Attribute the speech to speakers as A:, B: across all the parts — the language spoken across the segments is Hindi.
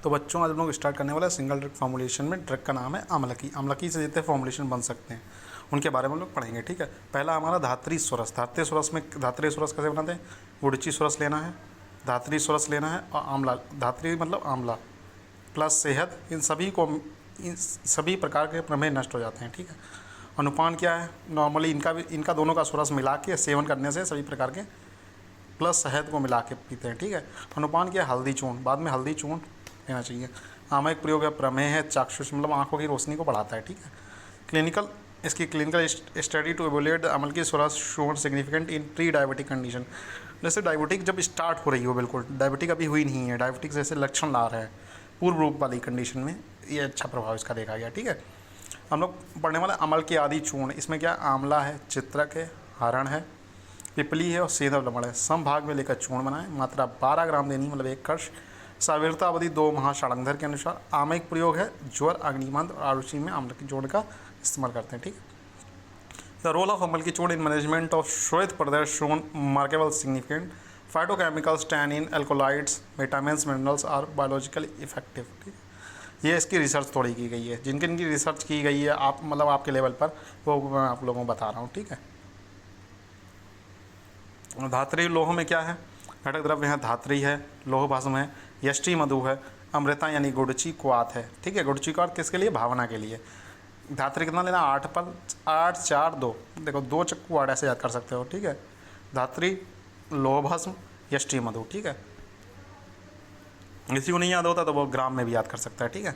A: तो बच्चों आज हम लोग स्टार्ट करने वाला है सिंगल ड्रग फॉर्मुलेशन में। ड्रग का नाम है अम्लकी। अम्लकी से जितने फॉर्मुलेशन बन सकते हैं उनके बारे में हम लोग पढ़ेंगे, ठीक है। पहला हमारा धात्री सुरस। धात्री सुरस में धात्री सुरस कैसे बनाते हैं? गुड़ची सुरस लेना है, धात्री सुरस लेना है और आंवला। धात्री मतलब आंवला प्लस शहद, इन सभी प्रकार के प्रमेय नष्ट हो जाते हैं, ठीक है। अनुपान क्या है? नॉर्मली इनका दोनों का सुरस मिला के सेवन करने से सभी प्रकार के प्लस शहद को मिला के पीते हैं, ठीक है। अनुपान क्या है? हल्दी चूर्ण, बाद में हल्दी चूर्ण लेना चाहिए। आमयिक प्रयोग है, प्रमेय है, चाक्षुष मतलब आंखों की रोशनी को बढ़ाता है, ठीक है। इसकी clinical study to evaluate the अमल की सुरस shown significant in prediabetic condition. जैसे डायबिटिक जब स्टार्ट हो रही हो, बिल्कुल डायबिटिक अभी हुई नहीं है, डायबिटिक जैसे लक्षण ला रहा है पूर्व रूप वाली कंडीशन में, ये अच्छा प्रभाव इसका देखा गया, ठीक है। हम लोग पढ़ने वाला अमल के आदि चूर्ण। इसमें क्या? आंवला है, चित्रक है, हरण है, पिपली है और सेंधव लवण है। सम भाग में लेकर चूर्ण बनाएं। मात्रा 12 ग्राम देनी, मतलब 1 कश। सावीरता अवधि 2 माह षडंगर के अनुसार। आमयिक प्रयोग है, ज्वर, अग्निमंद और आरुषि में अम्ल की चूर्ण का इस्तेमाल करते हैं, ठीक है। द रोल ऑफ अमल की चूर्ण इन मैनेजमेंट ऑफ श्वेत प्रदेश shown markable significant. Phytochemicals, tannin, alkaloids, vitamins, minerals are biological effective, ठीक है। ये इसकी रिसर्च थोड़ी की गई है, जिनकी इनकी रिसर्च की गई है आप मतलब आपके लेवल पर, वो मैं आप लोगों को बता रहा हूँ, ठीक है। धात्री लोह में क्या है? घटक द्रव्य है, धात्री है, लोह भस्म है, यष्टि मधु है, अमृता यानी गुड़ची क्वाथ है, ठीक है। गुड़ची क्वाथ किसके लिए? भावना के लिए। धात्री कितना लेना? 8 पर 8 4 2, देखो 2 चक्कू 8 ऐसे याद कर सकते हो, ठीक है। धात्री, लोह भस्म, यष्टि मधु, ठीक है। किसी को नहीं याद होता तो वो ग्राम में भी याद कर सकता है, ठीक है।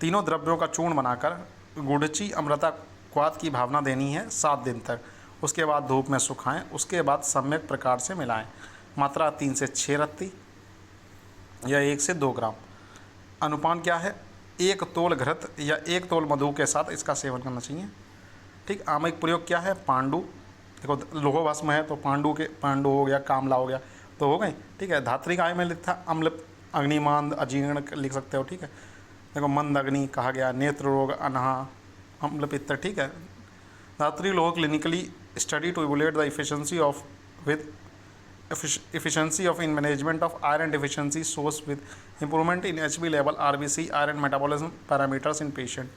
A: तीनों द्रव्यों का चूर्ण बनाकर गुड़ची अमृता क्वाथ की भावना देनी है 7 दिन तक। उसके बाद धूप में सुखाएं, उसके बाद सम्यक प्रकार से मिलाएं। मात्रा 3 से 6 रत्ती या 1 से 2 ग्राम। अनुपान क्या है? 1 तोल घृत या 1 तोल मधु के साथ इसका सेवन करना चाहिए, ठीक। आमयिक प्रयोग क्या है? पांडु, देखो लोह भस्म है तो पांडु हो गया, कामला हो गया, तो हो गए, ठीक है। धात्री का में लिखा अम्ल, अग्निमांद, अजीर्ण लिख सकते हो, ठीक है। देखो मंद अग्नि कहा गया, नेत्र रोग, अनहा, अम्ल पित्त, ठीक है। धात्री लोह clinically study to evaluate the efficiency of with efficiency of in management of iron deficiency source with improvement in HB level, RBC, iron metabolism parameters in patient।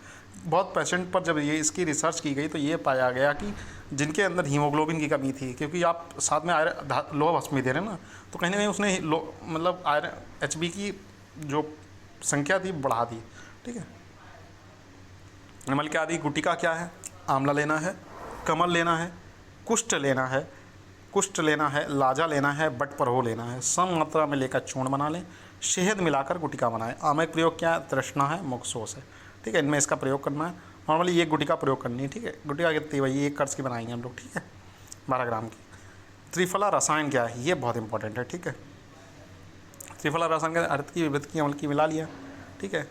A: बहुत पेशेंट पर जब ये इसकी रिसर्च की गई तो ये पाया गया कि जिनके अंदर हीमोग्लोबिन की कमी थी, क्योंकि आप साथ में आयरन लोह भस्म भी दे रहे हैं ना, तो कहीं ना कहीं उसने मतलब आयरन HB की जो संख्या थी बढ़ा दी, ठीक है। अमल के आदि गुटिका क्या है? आंवला लेना है, कमल लेना है, कुष्ठ लेना है, लाजा लेना है, बटपरहो लेना है। सम मात्रा में लेकर चूर्ण बना लें, शहद मिलाकर गुटिका बनाएं। आमयिक प्रयोग क्या है? तृष्णा है, मुखशोष है, ठीक है। इनमें इसका प्रयोग करना है। नॉर्मली ये गुटिका प्रयोग करनी है, ठीक है। गुटिका कितनी भाई? 1 कर्स की बनाएंगे हम लोग, ठीक है, 12 ग्राम की। त्रिफला रसायन क्या है? ये बहुत इंपॉर्टेंट है, ठीक है। त्रिफला रसायन का अर्थ की विभक्ति अमल की मिला लिया, ठीक है।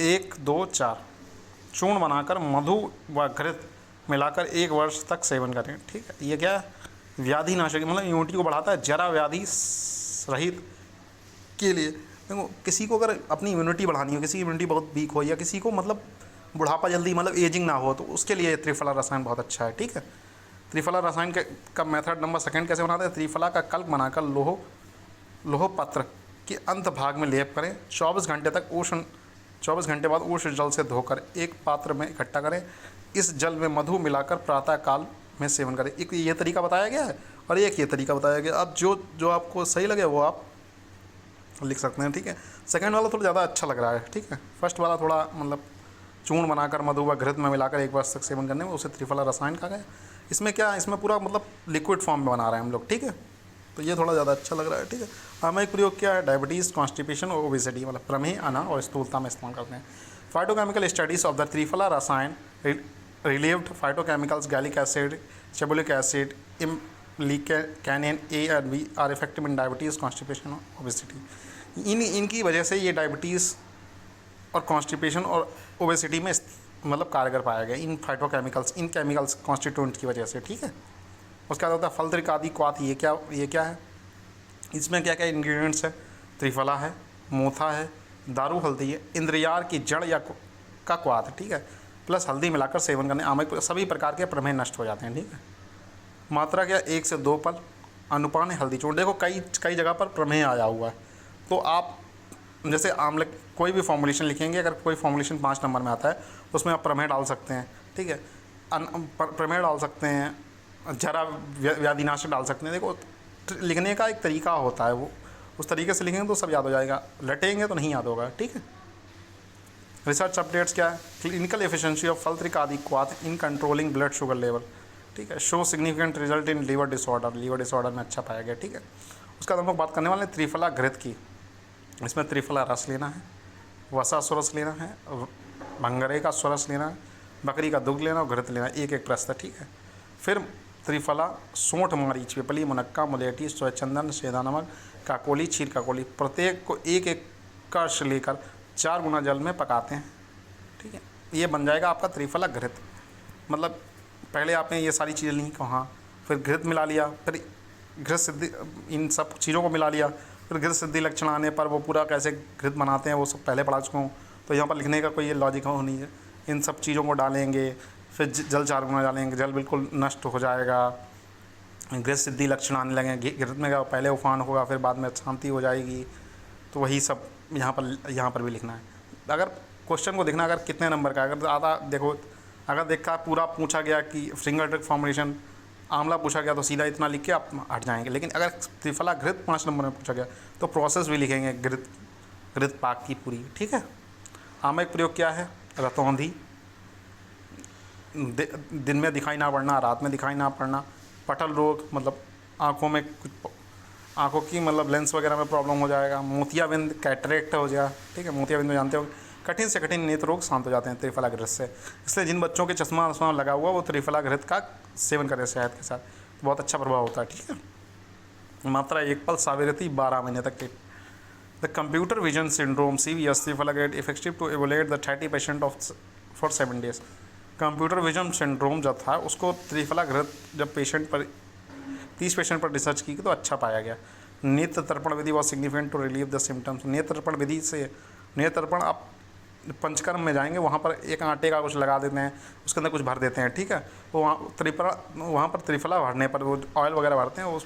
A: 1 2 4 चूर्ण बनाकर मधु व घृत मिलाकर 1 वर्ष तक सेवन करें, ठीक है। ये क्या है? व्याधि नाशक, मतलब इम्यूनिटी को बढ़ाता है, जरा व्याधि रहित के लिए। देखो किसी को अगर अपनी इम्यूनिटी बढ़ानी हो, किसी की इम्यूनिटी बहुत वीक हो, या किसी को मतलब बुढ़ापा जल्दी मतलब एजिंग ना हो, तो उसके लिए त्रिफला रसायन बहुत अच्छा है, ठीक है। त्रिफला रसायन का मेथड नंबर 2 कैसे बनाते हैं? त्रिफला का कल्प बनाकर लोह पत्र के अंत भाग में लेप करें। 24 घंटे बाद उष्ण जल से धोकर एक पात्र में इकट्ठा करें। इस जल में मधु मिलाकर प्रातः काल में सेवन करें। एक ये तरीका बताया गया है और एक ये तरीका बताया गया। अब जो आपको सही लगे वो आप लिख सकते हैं, ठीक है। सेकंड वाला थोड़ा ज़्यादा अच्छा लग रहा है, ठीक है। फर्स्ट वाला थोड़ा मतलब चूर्ण बनाकर मधु व घृत में मिलाकर 1 वर्ष तक सेवन करने में, उसे त्रिफला रसायन कहा गया। इसमें क्या, इसमें पूरा मतलब लिक्विड फॉर्म में बना रहे हैं हम लोग, ठीक है। तो ये थोड़ा ज़्यादा अच्छा लग रहा है, ठीक है। आमयिक प्रयोग क्या है? डायबिटीज़, कॉन्स्टिपेशन और ओबेसिटी, मतलब प्रमेह, अना और स्थूलता में इस्तेमाल करते हैं। Phytochemical studies of the triphala रसायन relieved phytochemicals, gallic acid, cebulic acid, imlicanin A and B are effective in diabetes, constipation और obesity। इनकी वजह से ये डायबिटीज़ और कॉन्स्टिपेशन और ओबेसिटी में मतलब कारगर पाया गया, इन फाइटोकेमिकल्स, इन केमिकल्स कॉन्स्टिट्यूंट की वजह से, ठीक है। उसके बाद होता है फलत्रिक आदि क्वाथ। ये क्या है? इसमें क्या क्या इंग्रेडिएंट्स है? त्रिफला है, मोथा है, दारू हल्दी है, इंद्रयार की जड़ या का क्वाथ, ठीक है, प्लस हल्दी मिलाकर सेवन करने आमयिक सभी प्रकार के प्रमेह नष्ट हो जाते हैं, ठीक है। मात्रा क्या? 1 से 2 पल। अनुपान है हल्दी चूर्ण। देखो कई जगह पर प्रमेह आया हुआ है, तो आप जैसे आंवले कोई भी फॉर्मुलेशन लिखेंगे, अगर कोई फॉर्मुलेशन 5 नंबर में आता है तो उसमें आप प्रमेय डाल सकते हैं, ठीक है, प्रमेय डाल सकते हैं, जरा व्याधिनाशक डाल सकते हैं। देखो लिखने का एक तरीका होता है, वो उस तरीके से लिखेंगे तो सब याद हो जाएगा, रटेंगे तो नहीं याद होगा, ठीक है। रिसर्च अपडेट्स क्या है, क्लिनिकल एफिशिएंसी ऑफ फल्त्रिकादिक्वाथ in controlling blood sugar level, ठीक है, show significant result in liver disorder में अच्छा पाया गया, ठीक है। उसके बाद हम लोग बात करने वाले हैं त्रिफला घृत की। इसमें त्रिफला रस लेना है, वसा सुरस लेना है, भंगरे का सुरस लेना है, बकरी का दुग्ध लेना और घृत लेना, एक एक प्रस्त है, ठीक है। फिर त्रिफला सोंठ मरीच पिपली मुनक्का मुलेठी स्वचंदन सेदा नमक काकोली क्षीर काकोली, प्रत्येक को एक एक कश लेकर 4 गुना जल में पकाते हैं, ठीक है। ये बन जाएगा आपका त्रिफला घृत। मतलब पहले आपने ये सारी चीज़ें ली कहाँ, फिर घृत मिला लिया, फिर घृत सिद्धि, इन सब चीज़ों को मिला लिया, फिर घृत सिद्धि लक्षण आने पर वो पूरा कैसे घृत बनाते हैं वो सब पहले पढ़ा चुका हूँ, तो यहाँ पर लिखने का कोई ये लॉजिक हो नहीं है। इन सब चीज़ों को डालेंगे, फिर जल 4 गुना डालेंगे, जल बिल्कुल नष्ट हो जाएगा, घृत सिद्धि लक्षण आने लगेंगे, घृत में क्या पहले उफान होगा फिर बाद में शांति हो जाएगी। तो वही सब यहाँ पर भी लिखना है। अगर क्वेश्चन को देखना, अगर कितने नंबर का, अगर आधा देखो, अगर देखा पूरा पूछा गया कि फिंगर ट्रिक फॉर्मुलेशन आंवला पूछा गया तो सीधा इतना लिख के आप हट जाएंगे, लेकिन अगर त्रिफला घृत 5 नंबर में पूछा गया तो प्रोसेस भी लिखेंगे घृत पाक की पूरी, ठीक है। आमक प्रयोग क्या है, रतौंधी, दिन में दिखाई ना पड़ना, रात में दिखाई ना पड़ना, पटल रोग मतलब आँखों में कुछ, आँखों की मतलब लेंस वगैरह में प्रॉब्लम हो जाएगा, मोतियाबिंद कैटरेक्ट हो जाएगा, ठीक है, मोतियाबिंद तो जानते हो, कठिन से कठिन नेत्र रोग शांत हो जाते हैं त्रिफला घृत से। इसलिए जिन बच्चों के चश्मा वश्मा लगा हुआ वो त्रिफला घृत का सेवन करें शहद के साथ, तो बहुत अच्छा प्रभाव होता है, ठीक है। मात्रा 1 पल साविरती 12 महीने तक की। The computer vision syndrome CVS Triphala ghrita effective to evaluate the 30 patient for 7 days. Computer vision syndrome जो था उसको त्रिफला घृत जब पेशेंट पर 30 पेशेंट पर रिसर्च की तो अच्छा पाया गया। नेत्र तर्पण Vidhi was significant to relieve the symptoms. नेत्र तर्पण विधि से, नेत्र तर्पण आप पंचकर्म में जाएंगे वहाँ पर एक आटे का कुछ लगा देते हैं, उसके अंदर कुछ भर देते हैं, ठीक है, तो वहाँ पर त्रिफला भरने पर वो ऑयल वगैरह भरते हैं, उस